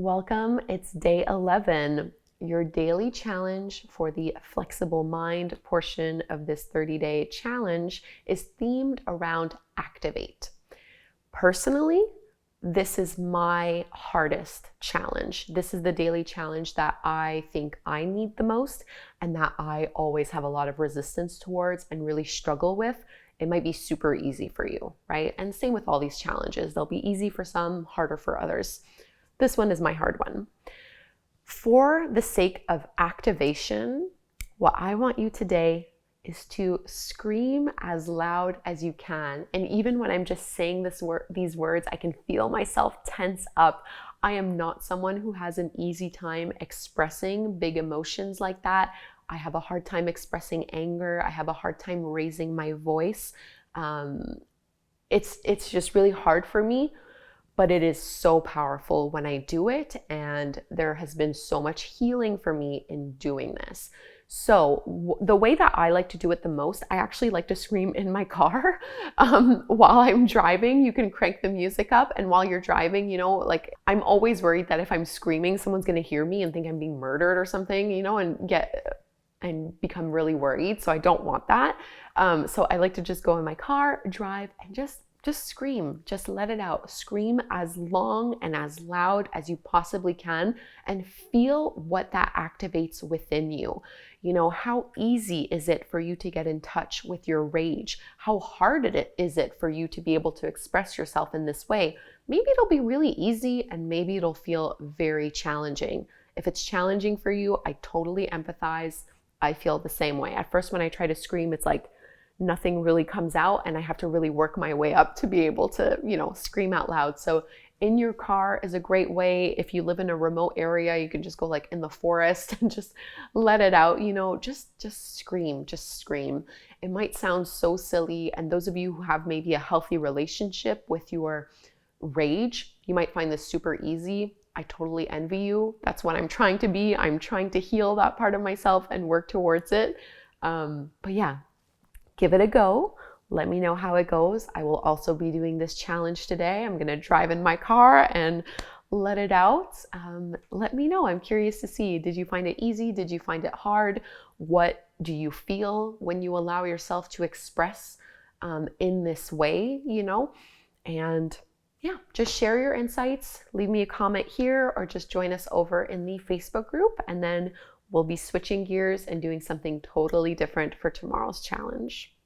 Welcome. It's day 11. Your daily challenge for the flexible mind portion of this 30-day challenge is themed around activate. Personally, this is my hardest challenge. This is the daily challenge that I think I need the most and that I always have a lot of resistance towards and really struggle with. It might be super easy for you, right? And same with all these challenges. They'll be easy for some, harder for others. This one is my hard one. For the sake of activation, what I want you today is to scream as loud as you can. And even when I'm just saying these words, I can feel myself tense up. I am not someone who has an easy time expressing big emotions like that. I have a hard time expressing anger. I have a hard time raising my voice. It's just really hard for me. But it is so powerful when I do it, and there has been so much healing for me in doing this. So the way that I like to do it the most, I actually like to scream in my car while I'm driving. You can crank the music up, and while you're driving, like I'm always worried that if I'm screaming, someone's gonna hear me and think I'm being murdered or something, and become really worried. So I don't want that. So I like to just go in my car, drive, and just scream, just let it out. Scream as long and as loud as you possibly can and feel what that activates within you. How easy is it for you to get in touch with your rage? How hard is it for you to be able to express yourself in this way? Maybe it'll be really easy and maybe it'll feel very challenging. If it's challenging for you, I totally empathize. I feel the same way. At first, when I try to scream, it's like nothing really comes out and I have to really work my way up to be able to, scream out loud. So in your car is a great way. If you live in a remote area, you can just go like in the forest and just let it out, just scream. It might sound so silly. And those of you who have maybe a healthy relationship with your rage, you might find this super easy. I totally envy you. That's what I'm trying to be. I'm trying to heal that part of myself and work towards it. But yeah, give it a go. Let me know how it goes. I will also be doing this challenge today. I'm gonna drive in my car and let it out. Let me know. I'm curious to see, did you find it easy? Did you find it hard? What do you feel when you allow yourself to express in this way, And yeah, just share your insights. Leave me a comment here or just join us over in the Facebook group, and then we'll be switching gears and doing something totally different for tomorrow's challenge.